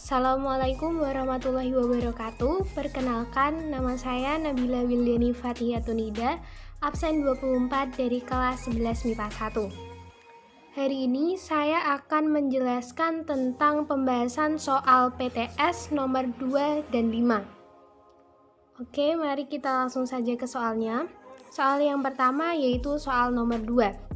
Assalamualaikum warahmatullahi wabarakatuh. Perkenalkan, nama saya Nabila Wildiani Fathiatunida, absen 24 dari kelas 11 MIPA 1. Hari ini saya akan menjelaskan tentang pembahasan soal PTS nomor 2 dan 5. Oke, mari kita langsung saja ke soalnya. Soal yang pertama yaitu soal nomor 2.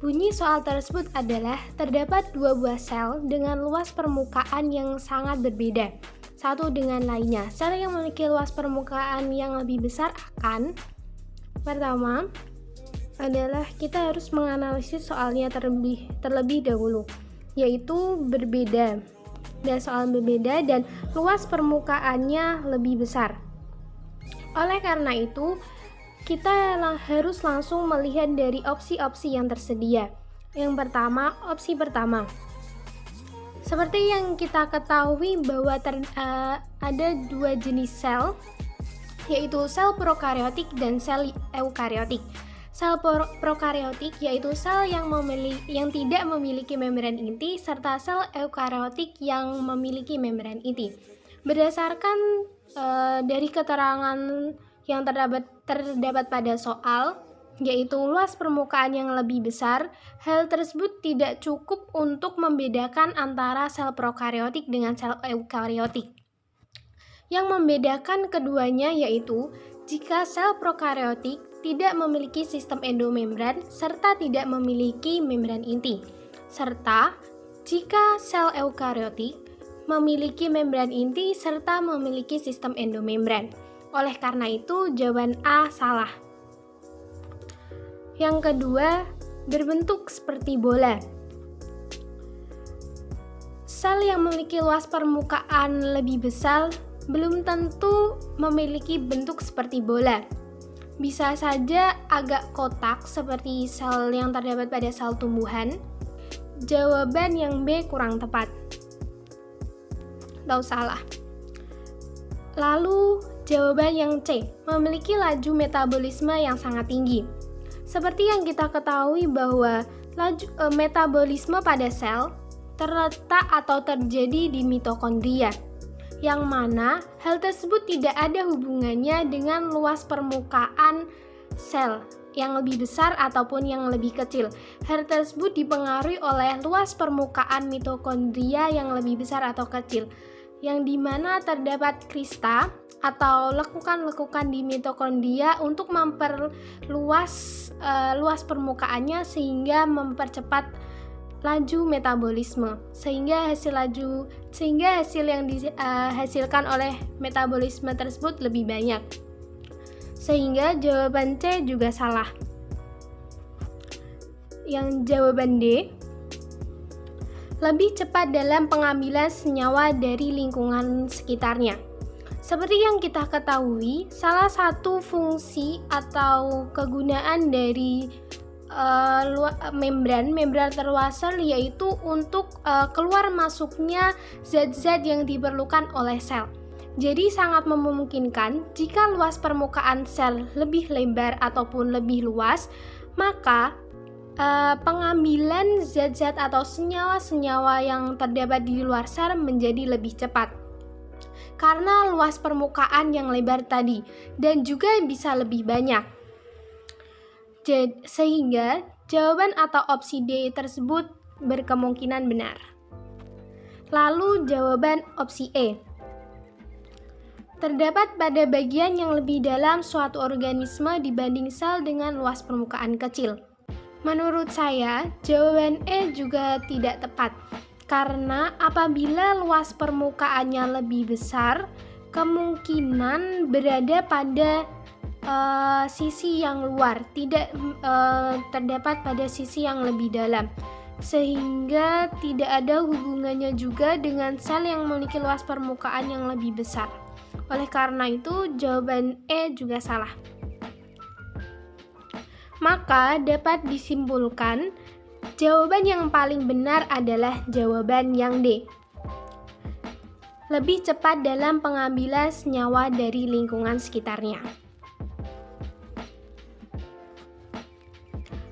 Bunyi soal tersebut adalah terdapat dua buah sel dengan luas permukaan yang sangat berbeda satu dengan lainnya. Sel yang memiliki luas permukaan yang lebih besar akan pertama adalah kita harus menganalisis soalnya terlebih dahulu, yaitu berbeda dan soal berbeda dan luas permukaannya lebih besar. Oleh karena itu kita harus langsung melihat dari opsi-opsi yang tersedia. Yang pertama, opsi pertama. Seperti yang kita ketahui bahwa ada dua jenis sel, yaitu sel prokariotik dan sel eukariotik. Sel prokariotik yaitu sel yang tidak memiliki membran inti, serta sel eukariotik yang memiliki membran inti. Berdasarkan dari keterangan yang terdapat pada soal, yaitu luas permukaan yang lebih besar, hal tersebut tidak cukup untuk membedakan antara sel prokariotik dengan sel eukariotik. Yang membedakan keduanya yaitu jika sel prokariotik tidak memiliki sistem endomembran serta tidak memiliki membran inti, serta jika sel eukariotik memiliki membran inti serta memiliki sistem endomembran. Oleh karena itu, jawaban A salah. Yang kedua, berbentuk seperti bola. Sel yang memiliki luas permukaan lebih besar belum tentu memiliki bentuk seperti bola. Bisa saja agak kotak seperti sel yang terdapat pada sel tumbuhan. Jawaban yang B kurang tepat. Atau salah. Lalu jawaban yang C, memiliki laju metabolisme yang sangat tinggi. Seperti yang kita ketahui bahwa metabolisme pada sel terletak atau terjadi di mitokondria, yang mana hal tersebut tidak ada hubungannya dengan luas permukaan sel yang lebih besar ataupun yang lebih kecil. Hal tersebut dipengaruhi oleh luas permukaan mitokondria yang lebih besar atau kecil, yang dimana terdapat krista atau lekukan-lekukan di mitokondria untuk memperluas luas permukaannya sehingga mempercepat laju metabolisme, sehingga hasil yang dihasilkan oleh metabolisme tersebut lebih banyak. Sehingga jawaban C juga salah. Yang jawaban D, lebih cepat dalam pengambilan senyawa dari lingkungan sekitarnya. Seperti yang kita ketahui, salah satu fungsi atau kegunaan dari membran terluasal yaitu untuk keluar masuknya zat-zat yang diperlukan oleh sel. Jadi sangat memungkinkan jika luas permukaan sel lebih lebar ataupun lebih luas, maka pengambilan zat-zat atau senyawa-senyawa yang terdapat di luar sel menjadi lebih cepat karena luas permukaan yang lebar tadi dan juga bisa lebih banyak. Sehingga jawaban atau opsi D tersebut berkemungkinan benar. Lalu jawaban opsi E, terdapat pada bagian yang lebih dalam suatu organisme dibanding sel dengan luas permukaan kecil. Menurut saya, jawaban E juga tidak tepat, karena apabila luas permukaannya lebih besar, kemungkinan berada pada sisi yang luar, tidak terdapat pada sisi yang lebih dalam, sehingga tidak ada hubungannya juga dengan sel yang memiliki luas permukaan yang lebih besar. Oleh karena itu, jawaban E juga salah. Maka dapat disimpulkan jawaban yang paling benar adalah jawaban yang D. Lebih cepat dalam pengambilan senyawa dari lingkungan sekitarnya.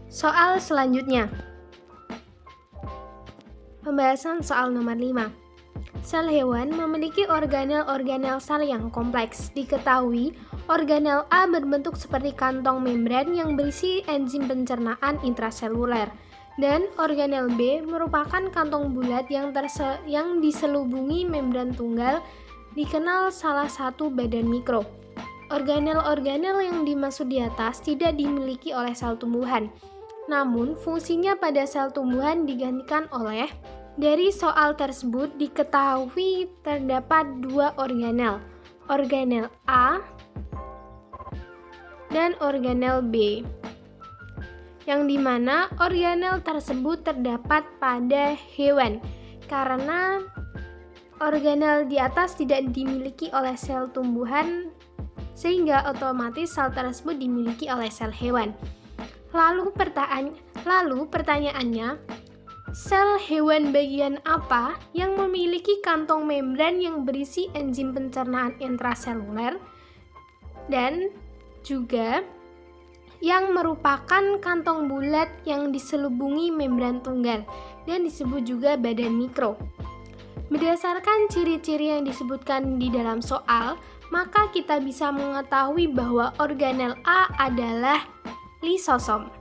Soal selanjutnya. Pembahasan soal nomor 5. Sel hewan memiliki organel-organel sel yang kompleks. Diketahui, organel A berbentuk seperti kantong membran yang berisi enzim pencernaan intraseluler. Dan organel B merupakan kantong bulat yang diselubungi membran tunggal, dikenal salah satu badan mikro. Organel-organel yang dimaksud di atas tidak dimiliki oleh sel tumbuhan. Namun, fungsinya pada sel tumbuhan digantikan oleh. Dari soal tersebut diketahui terdapat dua organel, organel A dan organel B, yang dimana organel tersebut terdapat pada hewan, karena organel di atas tidak dimiliki oleh sel tumbuhan, sehingga otomatis sel tersebut dimiliki oleh sel hewan. Lalu pertanyaannya, sel hewan bagian apa yang memiliki kantong membran yang berisi enzim pencernaan intraseluler dan juga yang merupakan kantong bulat yang diselubungi membran tunggal dan disebut juga badan mikro. Berdasarkan ciri-ciri yang disebutkan di dalam soal, maka kita bisa mengetahui bahwa organel A adalah lisosom.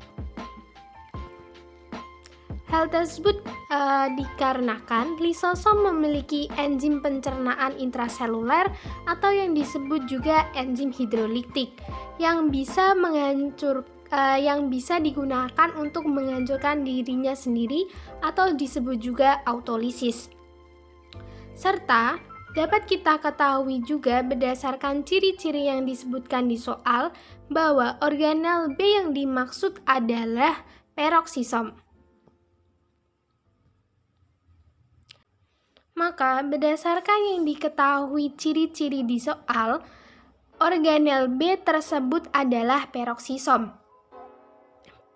Hal tersebut dikarenakan lisosom memiliki enzim pencernaan intraseluler atau yang disebut juga enzim hidrolitik yang bisa digunakan untuk menghancurkan dirinya sendiri atau disebut juga autolisis. Serta dapat kita ketahui juga berdasarkan ciri-ciri yang disebutkan di soal bahwa organel B yang dimaksud adalah peroksisom. Maka berdasarkan yang diketahui ciri-ciri di soal, organel B tersebut adalah peroksisom,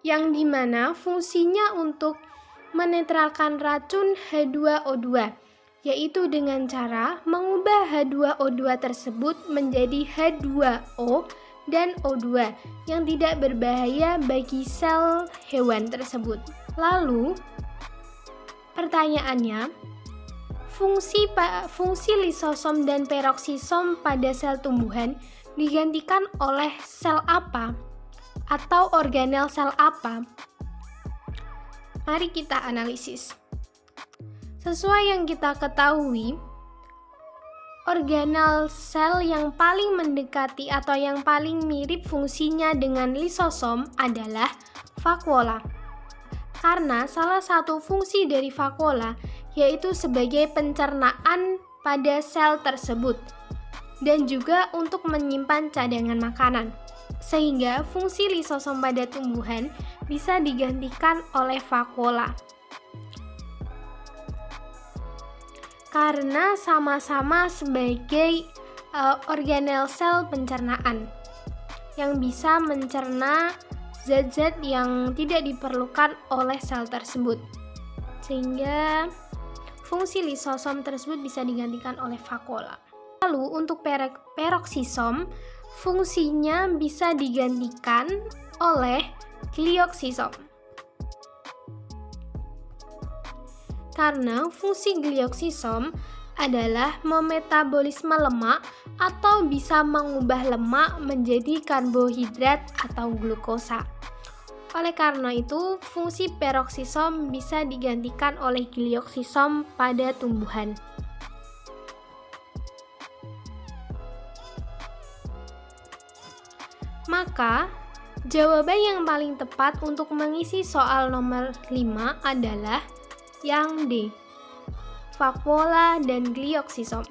yang dimana fungsinya untuk menetralkan racun H2O2, yaitu dengan cara mengubah H2O2 tersebut menjadi H2O dan O2 yang tidak berbahaya bagi sel hewan tersebut. Lalu, pertanyaannya, fungsi lisosom dan peroksisom pada sel tumbuhan digantikan oleh sel apa atau organel sel apa? Mari kita analisis. Sesuai yang kita ketahui, organel sel yang paling mendekati atau yang paling mirip fungsinya dengan lisosom adalah vakuola. Karena salah satu fungsi dari vakuola yaitu sebagai pencernaan pada sel tersebut dan juga untuk menyimpan cadangan makanan. Sehingga fungsi lisosom pada tumbuhan bisa digantikan oleh vakuola. Karena sama-sama sebagai organel sel pencernaan yang bisa mencerna zat-zat yang tidak diperlukan oleh sel tersebut. Sehingga fungsi lisosom tersebut bisa digantikan oleh vakuola. Lalu untuk peroksisom, fungsinya bisa digantikan oleh glioksisom. Karena fungsi glioksisom adalah memetabolisme lemak atau bisa mengubah lemak menjadi karbohidrat atau glukosa. Oleh karena itu, fungsi peroksisom bisa digantikan oleh glioksisom pada tumbuhan. Maka, jawaban yang paling tepat untuk mengisi soal nomor 5 adalah yang D, vakuola dan glioksisom.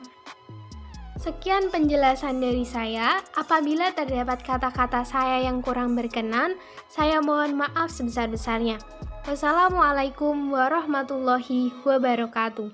Sekian penjelasan dari saya. Apabila terdapat kata-kata saya yang kurang berkenan, saya mohon maaf sebesar-besarnya. Wassalamualaikum warahmatullahi wabarakatuh.